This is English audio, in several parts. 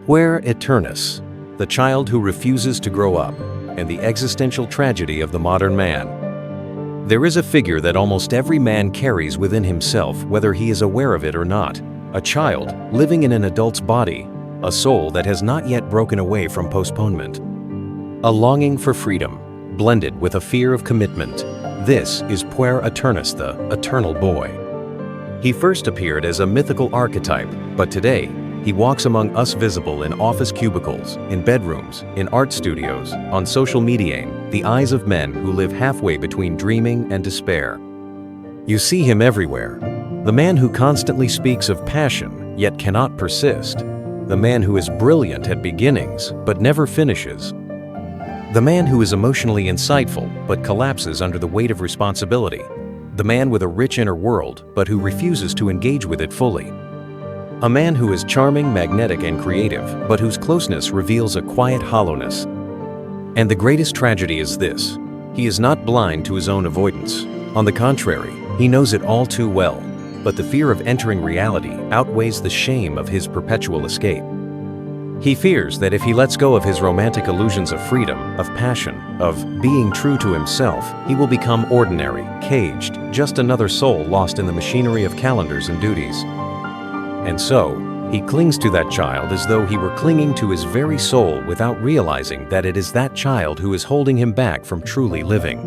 Puer Aeternus, the child who refuses to grow up, and the existential tragedy of the modern man. There is a figure that almost every man carries within himself, whether he is aware of it or not. A child living in an adult's body, a soul that has not yet broken away from postponement. A longing for freedom, blended with a fear of commitment. This is Puer Aeternus, the eternal boy. He first appeared as a mythical archetype, but today, he walks among us, visible in office cubicles, in bedrooms, in art studios, on social media, the eyes of men who live halfway between dreaming and despair. You see him everywhere. The man who constantly speaks of passion, yet cannot persist. The man who is brilliant at beginnings, but never finishes. The man who is emotionally insightful, but collapses under the weight of responsibility. The man with a rich inner world, but who refuses to engage with it fully. A man who is charming, magnetic, and creative, but whose closeness reveals a quiet hollowness. And the greatest tragedy is this: he is not blind to his own avoidance. On the contrary, he knows it all too well, but the fear of entering reality outweighs the shame of his perpetual escape. He fears that if he lets go of his romantic illusions of freedom, of passion, of being true to himself, he will become ordinary, caged, just another soul lost in the machinery of calendars and duties. And so, he clings to that child as though he were clinging to his very soul without realizing that it is that child who is holding him back from truly living.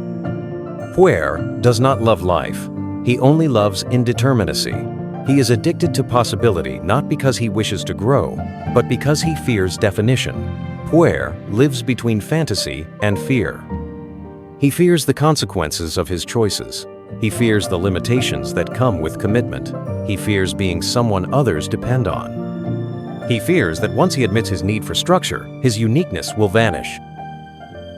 Puer does not love life. He only loves indeterminacy. He is addicted to possibility not because he wishes to grow, but because he fears definition. Puer lives between fantasy and fear. He fears the consequences of his choices. He fears the limitations that come with commitment. He fears being someone others depend on. He fears that once he admits his need for structure, his uniqueness will vanish.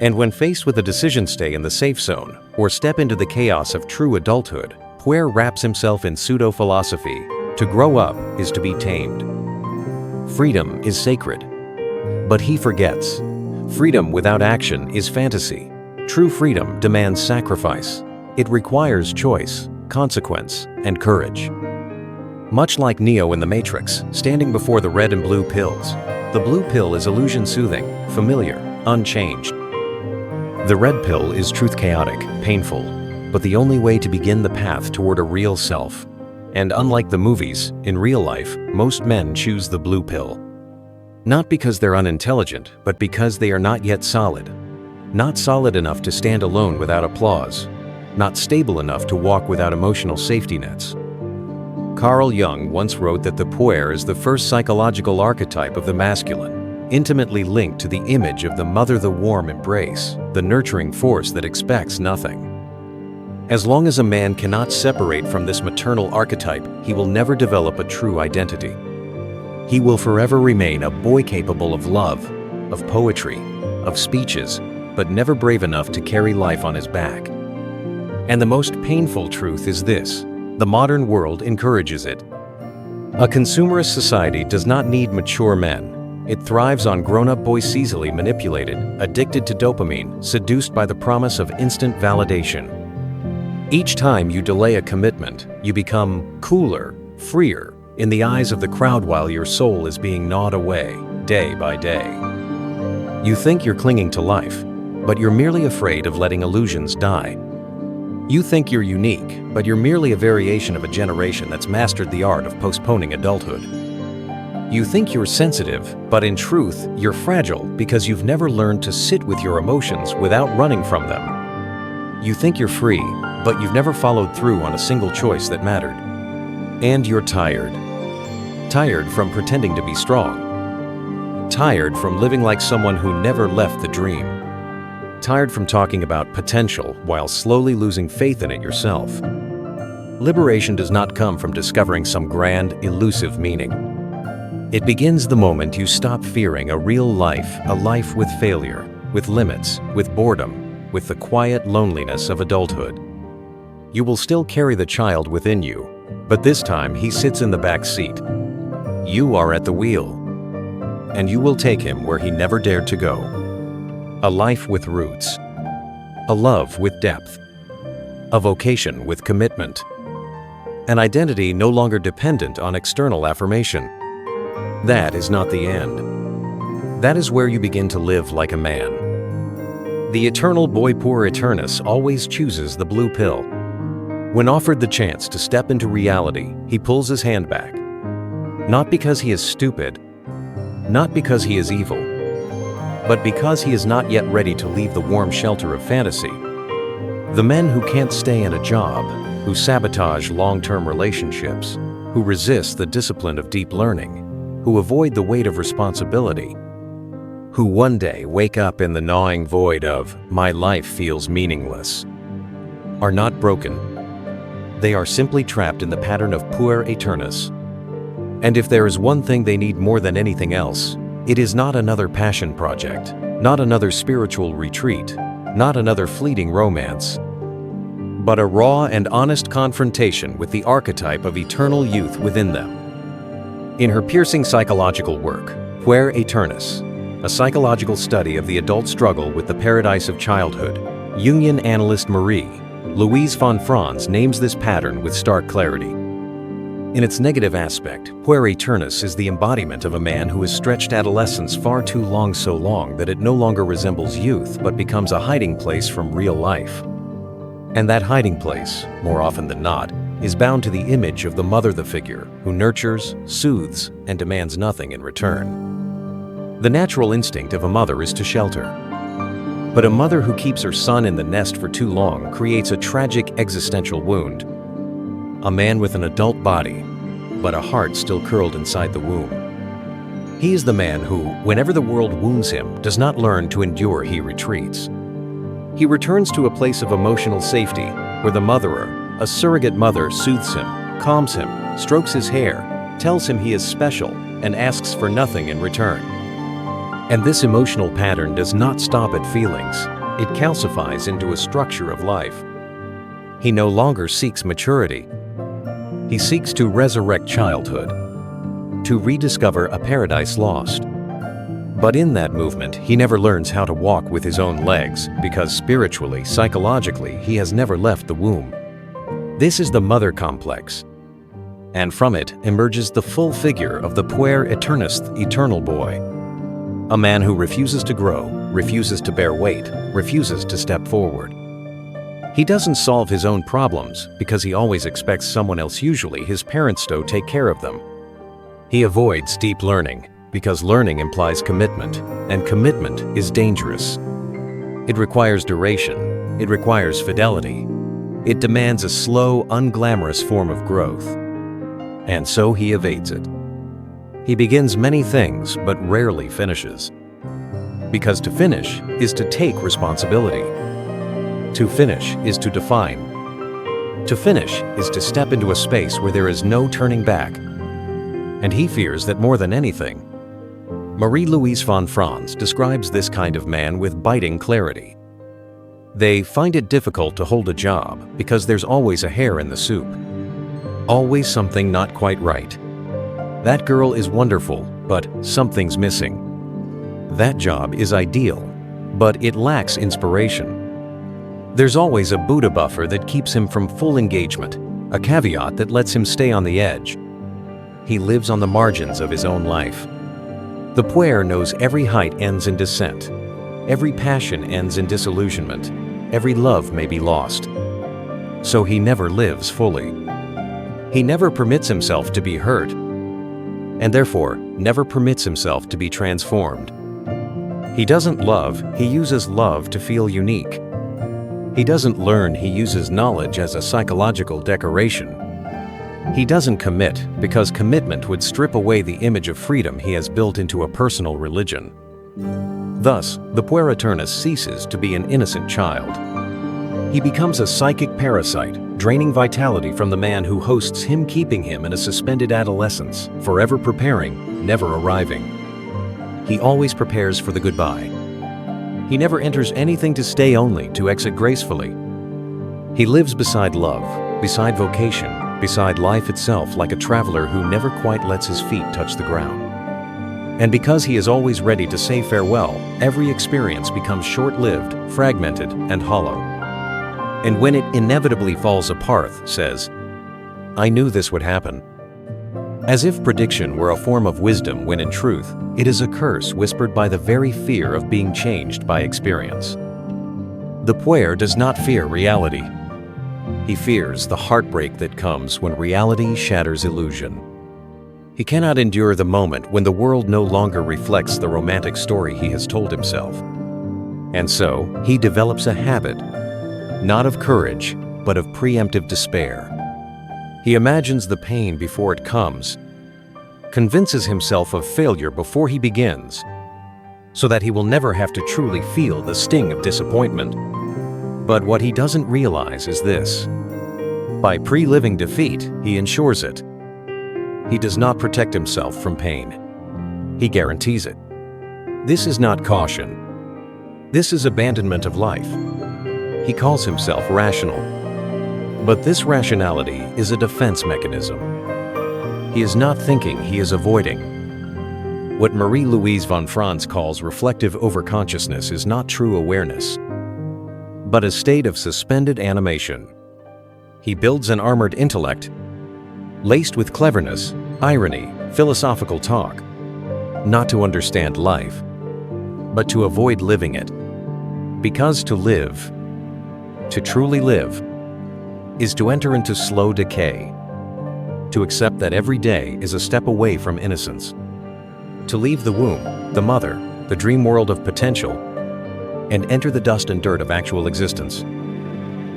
And when faced with a decision, stay in the safe zone or step into the chaos of true adulthood, Puer wraps himself in pseudo-philosophy. To grow up is to be tamed. Freedom is sacred. But he forgets. Freedom without action is fantasy. True freedom demands sacrifice. It requires choice, consequence, and courage. Much like Neo in the Matrix, standing before the red and blue pills. The blue pill is illusion-soothing, familiar, unchanged. The red pill is truth-chaotic, painful, but the only way to begin the path toward a real self. And unlike the movies, in real life, most men choose the blue pill. Not because they're unintelligent, but because they are not yet solid. Not solid enough to stand alone without applause. Not stable enough to walk without emotional safety nets. Carl Jung once wrote that the puer is the first psychological archetype of the masculine, intimately linked to the image of the mother, the warm embrace, the nurturing force that expects nothing. As long as a man cannot separate from this maternal archetype, he will never develop a true identity. He will forever remain a boy capable of love, of poetry, of speeches, but never brave enough to carry life on his back. And the most painful truth is this: the modern world encourages it. A consumerist society does not need mature men. It thrives on grown-up boys easily manipulated, addicted to dopamine, seduced by the promise of instant validation. Each time you delay a commitment, you become cooler, freer, in the eyes of the crowd while your soul is being gnawed away, day by day. You think you're clinging to life, but you're merely afraid of letting illusions die. You think you're unique, but you're merely a variation of a generation that's mastered the art of postponing adulthood. You think you're sensitive, but in truth, you're fragile because you've never learned to sit with your emotions without running from them. You think you're free, but you've never followed through on a single choice that mattered. And you're tired. Tired from pretending to be strong. Tired from living like someone who never left the dream. Tired from talking about potential while slowly losing faith in it yourself. Liberation does not come from discovering some grand, elusive meaning. It begins the moment you stop fearing a real life, a life with failure, with limits, with boredom, with the quiet loneliness of adulthood. You will still carry the child within you, but this time he sits in the back seat. You are at the wheel, and you will take him where he never dared to go. A life with roots, a love with depth, a vocation with commitment, an identity no longer dependent on external affirmation. That is not the end. That is where you begin to live like a man. The eternal boy Puer Aeternus always chooses the blue pill. When offered the chance to step into reality, he pulls his hand back. Not because he is stupid, not because he is evil, but because he is not yet ready to leave the warm shelter of fantasy. The men who can't stay in a job, who sabotage long-term relationships, who resist the discipline of deep learning, who avoid the weight of responsibility, who one day wake up in the gnawing void of "my life feels meaningless," are not broken. They are simply trapped in the pattern of Puer Aeternus. And if there is one thing they need more than anything else, it is not another passion project, not another spiritual retreat, not another fleeting romance, but a raw and honest confrontation with the archetype of eternal youth within them. In her piercing psychological work, Puer Aeternus, a psychological study of the adult struggle with the paradise of childhood, Jungian analyst Marie-Louise von Franz names this pattern with stark clarity. In its negative aspect, Puer Aeternus is the embodiment of a man who has stretched adolescence far too long, so long that it no longer resembles youth but becomes a hiding place from real life. And that hiding place, more often than not, is bound to the image of the mother, the figure who nurtures, soothes, and demands nothing in return. The natural instinct of a mother is to shelter. But a mother who keeps her son in the nest for too long creates a tragic existential wound. A man with an adult body, but a heart still curled inside the womb. He is the man who, whenever the world wounds him, does not learn to endure, he retreats. He returns to a place of emotional safety, where the motherer, a surrogate mother, soothes him, calms him, strokes his hair, tells him he is special, and asks for nothing in return. And this emotional pattern does not stop at feelings. It calcifies into a structure of life. He no longer seeks maturity. He seeks to resurrect childhood, to rediscover a paradise lost. But in that movement, he never learns how to walk with his own legs, because spiritually, psychologically, he has never left the womb. This is the mother complex. And from it emerges the full figure of the Puer Aeternus, eternal boy. A man who refuses to grow, refuses to bear weight, refuses to step forward. He doesn't solve his own problems because he always expects someone else, usually his parents, to take care of them. He avoids deep learning because learning implies commitment, and commitment is dangerous. It requires duration. It requires fidelity. It demands a slow, unglamorous form of growth. And so he evades it. He begins many things, but rarely finishes. Because to finish is to take responsibility. To finish is to define. To finish is to step into a space where there is no turning back. And he fears that more than anything. Marie-Louise von Franz describes this kind of man with biting clarity. They find it difficult to hold a job because there's always a hair in the soup. Always something not quite right. That girl is wonderful, but something's missing. That job is ideal, but it lacks inspiration. There's always a Buddha buffer that keeps him from full engagement, a caveat that lets him stay on the edge. He lives on the margins of his own life. The Puer knows every height ends in descent. Every passion ends in disillusionment. Every love may be lost. So he never lives fully. He never permits himself to be hurt, and therefore never permits himself to be transformed. He doesn't love, he uses love to feel unique. He doesn't learn, he uses knowledge as a psychological decoration. He doesn't commit because commitment would strip away the image of freedom he has built into a personal religion. Thus, the Puer Aeternus ceases to be an innocent child. He becomes a psychic parasite, draining vitality from the man who hosts him, keeping him in a suspended adolescence, forever preparing, never arriving. He always prepares for the goodbye. He never enters anything to stay, only to exit gracefully. He lives beside love, beside vocation, beside life itself, like a traveler who never quite lets his feet touch the ground. And because he is always ready to say farewell, every experience becomes short-lived, fragmented, and hollow. And when it inevitably falls apart, says, "I knew this would happen." As if prediction were a form of wisdom when in truth, it is a curse whispered by the very fear of being changed by experience. The Puer does not fear reality. He fears the heartbreak that comes when reality shatters illusion. He cannot endure the moment when the world no longer reflects the romantic story he has told himself. And so, he develops a habit, not of courage, but of preemptive despair. He imagines the pain before it comes, convinces himself of failure before he begins, so that he will never have to truly feel the sting of disappointment. But what he doesn't realize is this: by pre-living defeat, he ensures it. He does not protect himself from pain. He guarantees it. This is not caution. This is abandonment of life. He calls himself rational. But this rationality is a defense mechanism. He is not thinking, he is avoiding. What Marie-Louise von Franz calls reflective overconsciousness is not true awareness, but a state of suspended animation. He builds an armored intellect, laced with cleverness, irony, philosophical talk, not to understand life, but to avoid living it. Because to live, to truly live, is to enter into slow decay, to accept that every day is a step away from innocence, to leave the womb, the mother, the dream world of potential, and enter the dust and dirt of actual existence.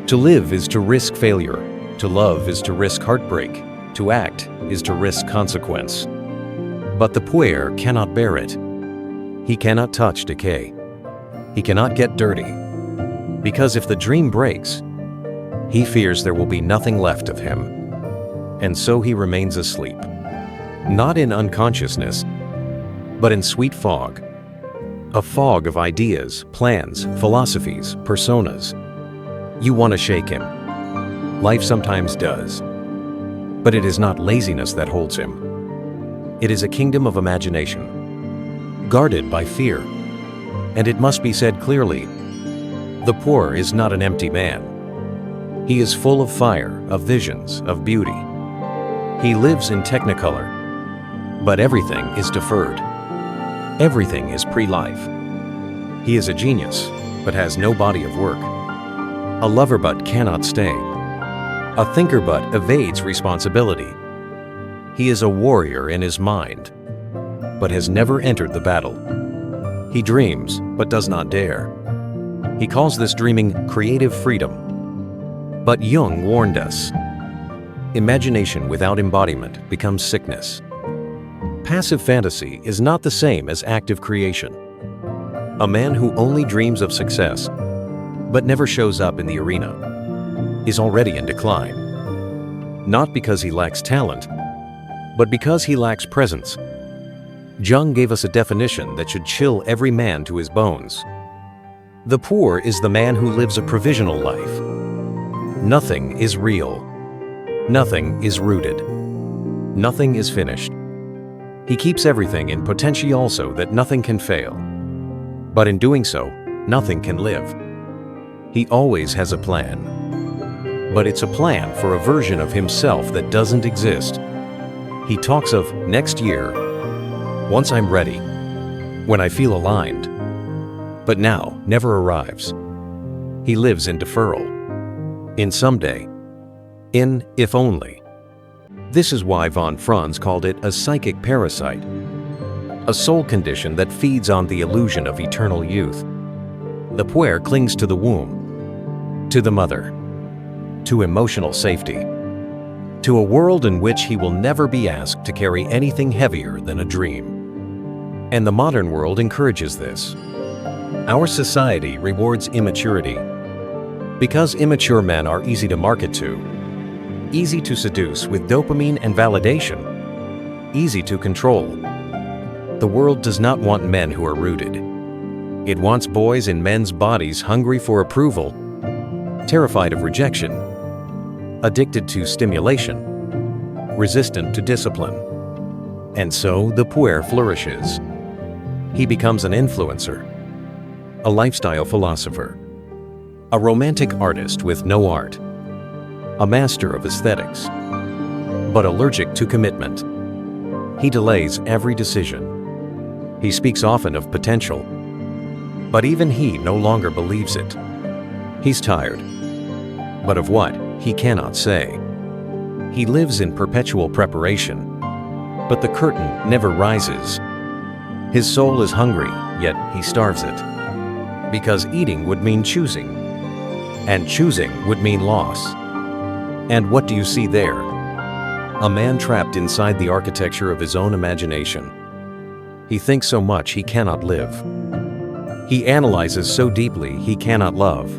To live is to risk failure, to love is to risk heartbreak, to act is to risk consequence. But the Puer cannot bear it. He cannot touch decay. He cannot get dirty, because if the dream breaks, he fears there will be nothing left of him. And so he remains asleep, not in unconsciousness, but in sweet fog, a fog of ideas, plans, philosophies, personas. You want to shake him. Life sometimes does. But it is not laziness that holds him. It is a kingdom of imagination, guarded by fear. And it must be said clearly, the Puer is not an empty man. He is full of fire, of visions, of beauty. He lives in technicolor, but everything is deferred. Everything is pre-life. He is a genius, but has no body of work. A lover but cannot stay. A thinker but evades responsibility. He is a warrior in his mind, but has never entered the battle. He dreams, but does not dare. He calls this dreaming creative freedom. But Jung warned us. Imagination without embodiment becomes sickness. Passive fantasy is not the same as active creation. A man who only dreams of success, but never shows up in the arena, is already in decline. Not because he lacks talent, but because he lacks presence. Jung gave us a definition that should chill every man to his bones. The Puer is the man who lives a provisional life. Nothing is real. Nothing is rooted. Nothing is finished. He keeps everything in potential so that nothing can fail. But in doing so, nothing can live. He always has a plan. But it's a plan for a version of himself that doesn't exist. He talks of next year, once I'm ready, when I feel aligned. But now never arrives. He lives in deferral, in someday, in if only. This is why von Franz called it a psychic parasite, a soul condition that feeds on the illusion of eternal youth. The Puer clings to the womb, to the mother, to emotional safety, to a world in which he will never be asked to carry anything heavier than a dream. And the modern world encourages this. Our society rewards immaturity, because immature men are easy to market to, easy to seduce with dopamine and validation, easy to control. The world does not want men who are rooted. It wants boys in men's bodies hungry for approval, terrified of rejection, addicted to stimulation, resistant to discipline. And so the Puer flourishes. He becomes an influencer, a lifestyle philosopher, a romantic artist with no art, a master of aesthetics, but allergic to commitment. He delays every decision. He speaks often of potential, but even he no longer believes it. He's tired, but of what, he cannot say. He lives in perpetual preparation, but the curtain never rises. His soul is hungry, yet he starves it, because eating would mean choosing, and choosing would mean loss. And what do you see there? A man trapped inside the architecture of his own imagination. He thinks so much he cannot live. He analyzes so deeply he cannot love.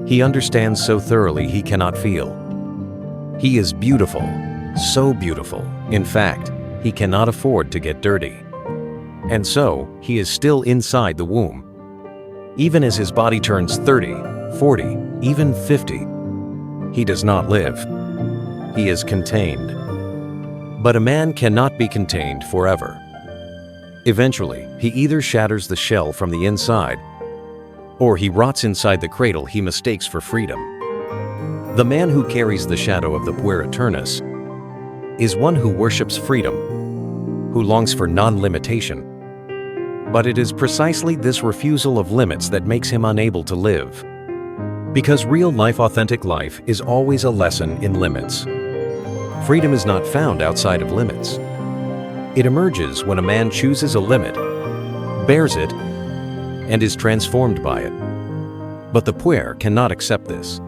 He understands so thoroughly he cannot feel. He is beautiful, so beautiful. In fact, he cannot afford to get dirty. And so, he is still inside the womb. Even as his body turns 30, 40, even 50, he does not live. He is contained. But a man cannot be contained forever. Eventually, he either shatters the shell from the inside, or he rots inside the cradle he mistakes for freedom. The man who carries the shadow of the Puer Aeternus is one who worships freedom, who longs for non-limitation. But it is precisely this refusal of limits that makes him unable to live. Because real-life authentic life is always a lesson in limits. Freedom is not found outside of limits. It emerges when a man chooses a limit, bears it, and is transformed by it. But the Puer cannot accept this.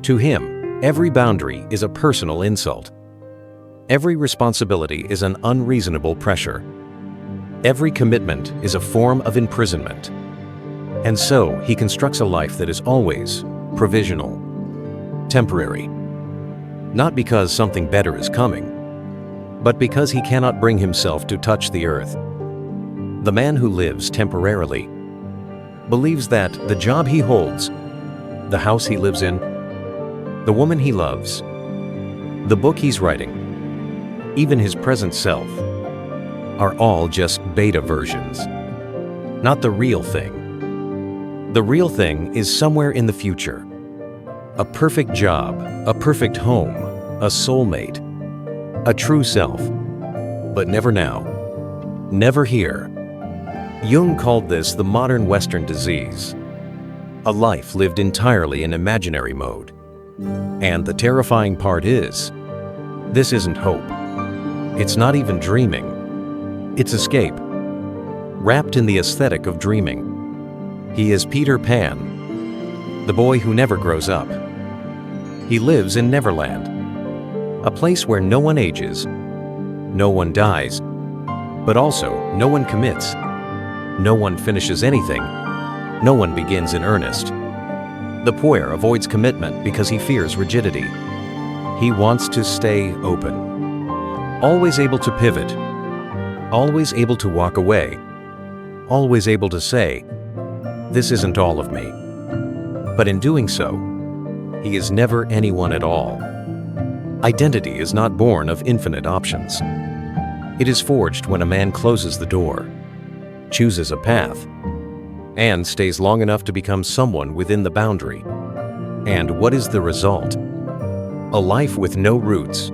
To him, every boundary is a personal insult. Every responsibility is an unreasonable pressure. Every commitment is a form of imprisonment. And so he constructs a life that is always provisional, temporary. Not because something better is coming, but because he cannot bring himself to touch the earth. The man who lives temporarily believes that the job he holds, the house he lives in, the woman he loves, the book he's writing, even his present self, are all just beta versions, not the real thing. The real thing is somewhere in the future. A perfect job, a perfect home, a soulmate, a true self, but never now, never here. Jung called this the modern Western disease, a life lived entirely in imaginary mode. And the terrifying part is, this isn't hope. It's not even dreaming. It's escape, wrapped in the aesthetic of dreaming. He is Peter Pan, the boy who never grows up. He lives in Neverland, a place where no one ages, no one dies, but also no one commits, no one finishes anything, no one begins in earnest. The Puer avoids commitment because he fears rigidity. He wants to stay open, always able to pivot, always able to walk away, always able to say, "This isn't all of me." But in doing so, he is never anyone at all. Identity is not born of infinite options. It is forged when a man closes the door, chooses a path, and stays long enough to become someone within the boundary. And what is the result? A life with no roots,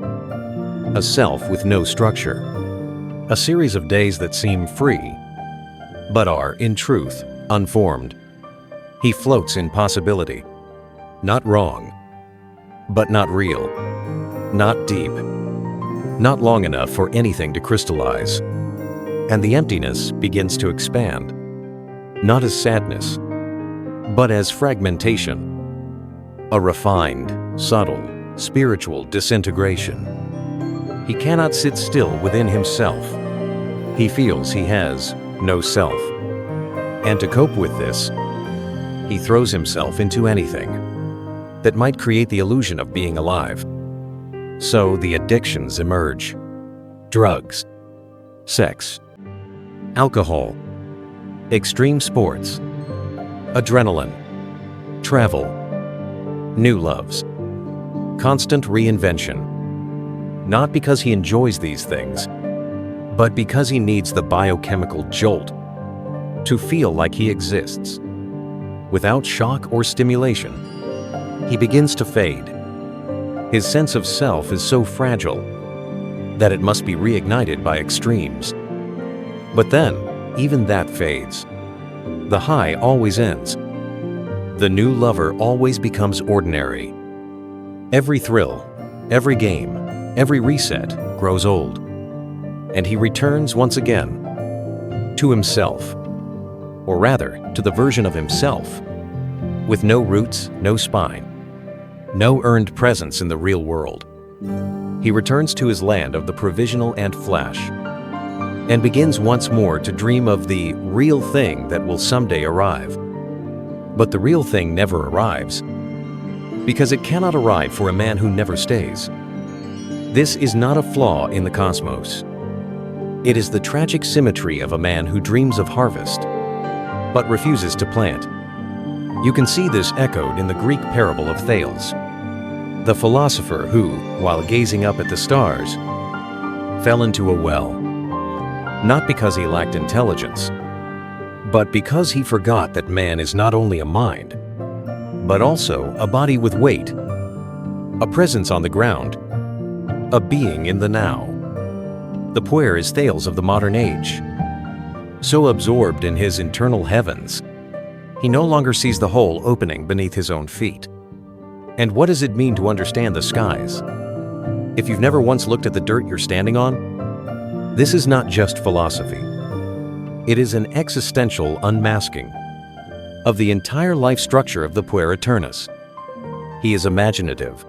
a self with no structure, a series of days that seem free, but are, in truth, unformed. He floats in possibility, not wrong, but not real, not deep, not long enough for anything to crystallize. And the emptiness begins to expand, not as sadness, but as fragmentation, a refined, subtle, spiritual disintegration. He cannot sit still within himself. He feels he has no self. And to cope with this, he throws himself into anything that might create the illusion of being alive. So the addictions emerge: drugs, sex, alcohol, extreme sports, adrenaline, travel, new loves, constant reinvention. Not because he enjoys these things, but because he needs the biochemical jolt to feel like he exists. Without shock or stimulation, he begins to fade. His sense of self is so fragile that it must be reignited by extremes. But then, even that fades. The high always ends. The new lover always becomes ordinary. Every thrill, every game, every reset grows old. And he returns once again to himself, or rather, to the version of himself, with no roots, no spine, no earned presence in the real world. He returns to his land of the provisional and flash, and begins once more to dream of the real thing that will someday arrive. But the real thing never arrives, because it cannot arrive for a man who never stays. This is not a flaw in the cosmos. It is the tragic symmetry of a man who dreams of harvest, but refuses to plant. You can see this echoed in the Greek parable of Thales, the philosopher who, while gazing up at the stars, fell into a well, not because he lacked intelligence, but because he forgot that man is not only a mind, but also a body with weight, a presence on the ground, a being in the now. The Puer is Thales of the modern age, so absorbed in his internal heavens, he no longer sees the hole opening beneath his own feet. And what does it mean to understand the skies? If you've never once looked at the dirt you're standing on, this is not just philosophy. It is an existential unmasking of the entire life structure of the Puer Aeternus. He is imaginative.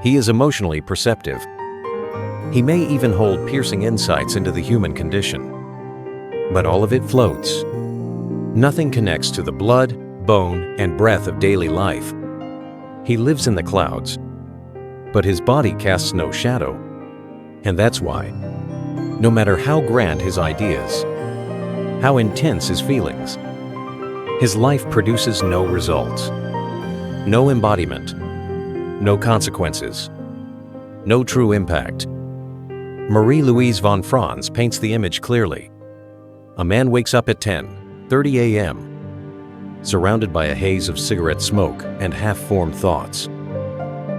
He is emotionally perceptive. He may even hold piercing insights into the human condition. But all of it floats. Nothing connects to the blood, bone, and breath of daily life. He lives in the clouds, but his body casts no shadow. And that's why, no matter how grand his ideas, how intense his feelings, his life produces no results, no embodiment, no consequences, no true impact. Marie-Louise von Franz paints the image clearly. A man wakes up at 10:30 a.m., surrounded by a haze of cigarette smoke and half-formed thoughts.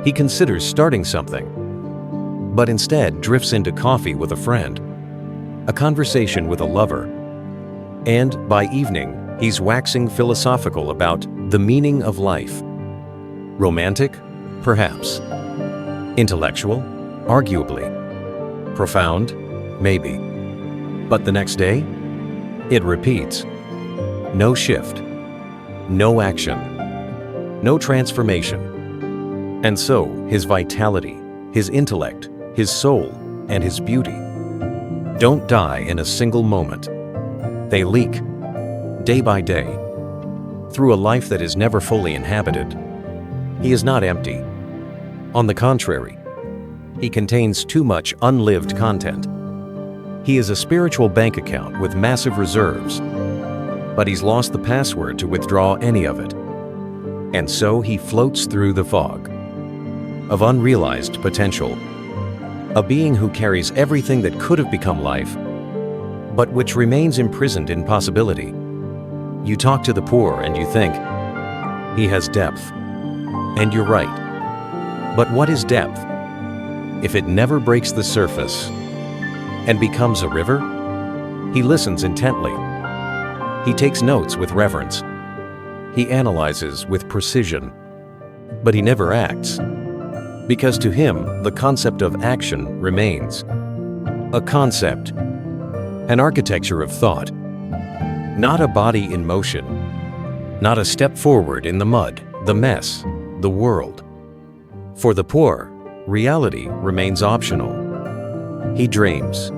He considers starting something, but instead drifts into coffee with a friend, a conversation with a lover, and by evening, he's waxing philosophical about the meaning of life. Romantic? Perhaps. Intellectual? Arguably. Profound? Maybe. But the next day? It repeats. No shift. No action. No transformation. And so, his vitality, his intellect, his soul, and his beauty don't die in a single moment. They leak, day by day, through a life that is never fully inhabited. He is not empty. On the contrary, he contains too much unlived content. He is a spiritual bank account with massive reserves, but he's lost the password to withdraw any of it. And so he floats through the fog of unrealized potential, a being who carries everything that could have become life, but which remains imprisoned in possibility. You talk to the Puer and you think, he has depth. And you're right. But what is depth? If it never breaks the surface and becomes a river, he listens intently. He takes notes with reverence. He analyzes with precision. But he never acts. Because to him, the concept of action remains. A concept. An architecture of thought. Not a body in motion. Not a step forward in the mud, the mess, the world. For the Puer, reality remains optional. He dreams,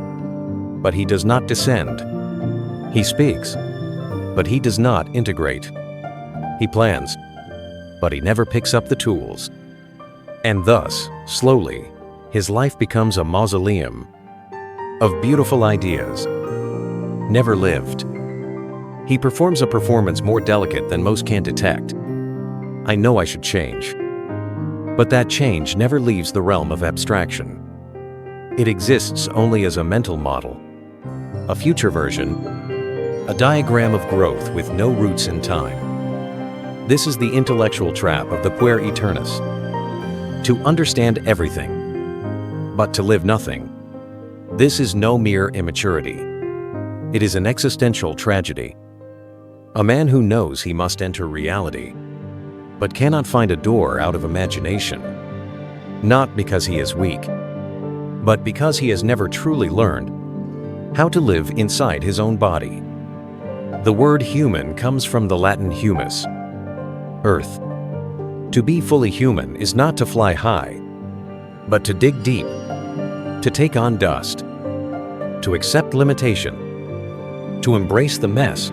but he does not descend. He speaks, but he does not integrate. He plans, but he never picks up the tools. And thus, slowly, his life becomes a mausoleum of beautiful ideas, never lived. He performs a performance more delicate than most can detect. I know I should change. But that change never leaves the realm of abstraction. It exists only as a mental model, a future version, a diagram of growth with no roots in time. This is the intellectual trap of the Puer Aeternus. To understand everything, but to live nothing. This is no mere immaturity. It is an existential tragedy. A man who knows he must enter reality, but cannot find a door out of imagination, not because he is weak, but because he has never truly learned how to live inside his own body. The word human comes from the Latin humus, earth. To be fully human is not to fly high, but to dig deep, to take on dust, to accept limitation, to embrace the mess,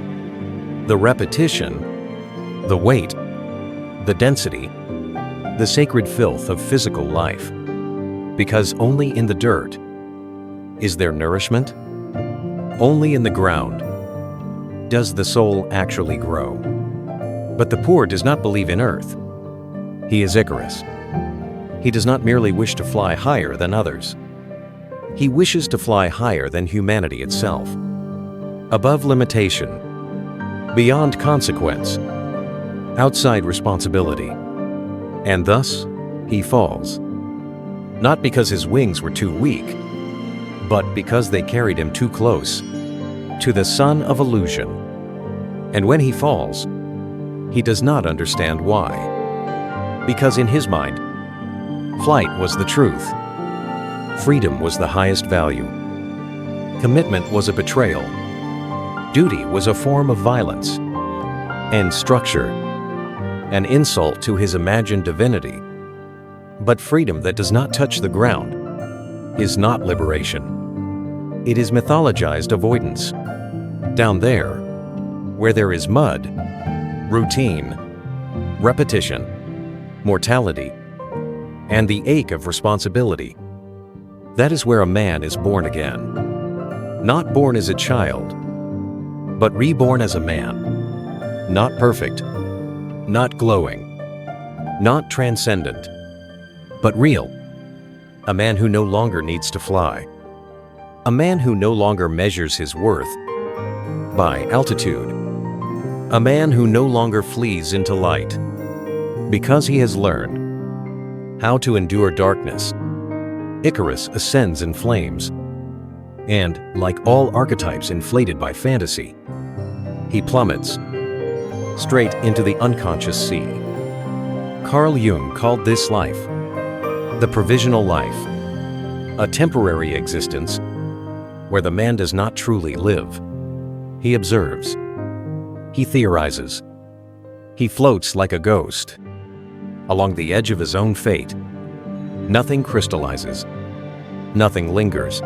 the repetition, the weight, the density, the sacred filth of physical life. Because only in the dirt is there nourishment. Only in the ground does the soul actually grow. But the Puer does not believe in earth. He is Icarus. He does not merely wish to fly higher than others. He wishes to fly higher than humanity itself, above limitation, beyond consequence, outside responsibility. And thus, he falls. Not because his wings were too weak, but because they carried him too close to the sun of illusion. And when he falls, he does not understand why. Because in his mind, flight was the truth. Freedom was the highest value. Commitment was a betrayal. Duty was a form of violence. And structure, an insult to his imagined divinity. But freedom that does not touch the ground is not liberation. It is mythologized avoidance. Down there, where there is mud, routine, repetition, mortality, and the ache of responsibility, that is where a man is born again. Not born as a child, but reborn as a man. Not perfect, not glowing, not transcendent, but real. A man who no longer needs to fly. A man who no longer measures his worth by altitude. A man who no longer flees into light because he has learned how to endure darkness. Icarus ascends in flames, and, like all archetypes inflated by fantasy, he plummets straight into the unconscious sea. Carl Jung called this life the provisional life, a temporary existence where the man does not truly live. He observes. He theorizes. He floats like a ghost along the edge of his own fate. Nothing crystallizes. Nothing lingers.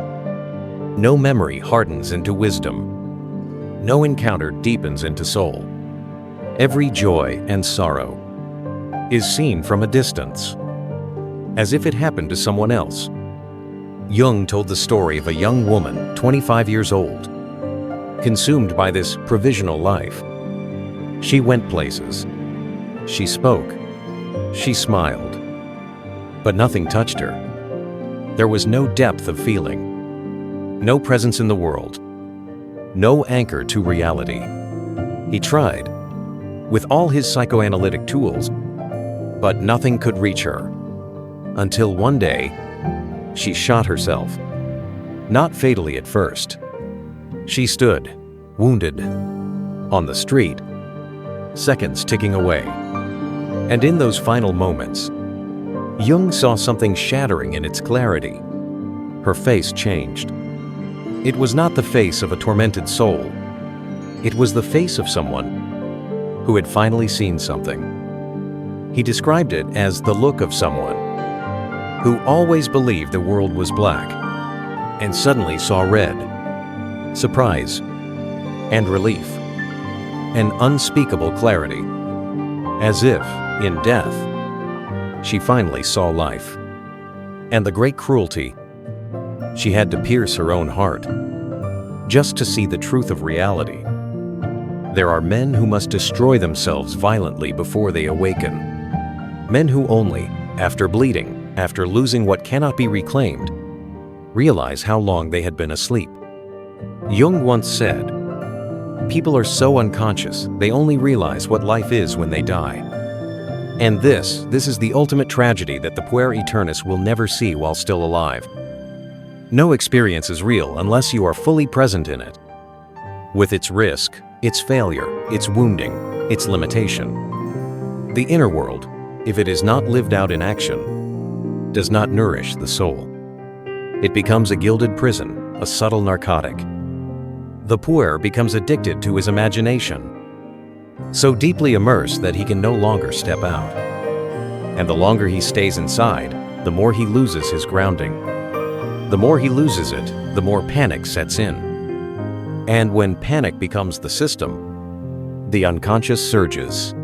No memory hardens into wisdom. No encounter deepens into soul. Every joy and sorrow is seen from a distance, as if it happened to someone else. Jung told the story of a young woman, 25 years old, consumed by this provisional life. She went places. She spoke. She smiled. But nothing touched her. There was no depth of feeling, no presence in the world, no anchor to reality. He tried, with all his psychoanalytic tools, but nothing could reach her. Until one day, she shot herself. Not fatally at first. She stood, wounded, on the street, seconds ticking away. And in those final moments, Jung saw something shattering in its clarity. Her face changed. It was not the face of a tormented soul. It was the face of someone who had finally seen something. He described it as the look of someone who always believed the world was black and suddenly saw red. Surprise and relief, an unspeakable clarity, as if, in death, she finally saw life. And the great cruelty, she had to pierce her own heart, just to see the truth of reality. There are men who must destroy themselves violently before they awaken. Men who only, after bleeding, after losing what cannot be reclaimed, realize how long they had been asleep. Jung once said, "People are so unconscious, they only realize what life is when they die." And this is the ultimate tragedy that the Puer Aeternus will never see while still alive. No experience is real unless you are fully present in it, with its risk, its failure, its wounding, its limitation. The inner world, if it is not lived out in action, does not nourish the soul. It becomes a gilded prison, a subtle narcotic. The Puer becomes addicted to his imagination, so deeply immersed that he can no longer step out. And the longer he stays inside, the more he loses his grounding. The more he loses it, the more panic sets in. And when panic becomes the system, the unconscious surges.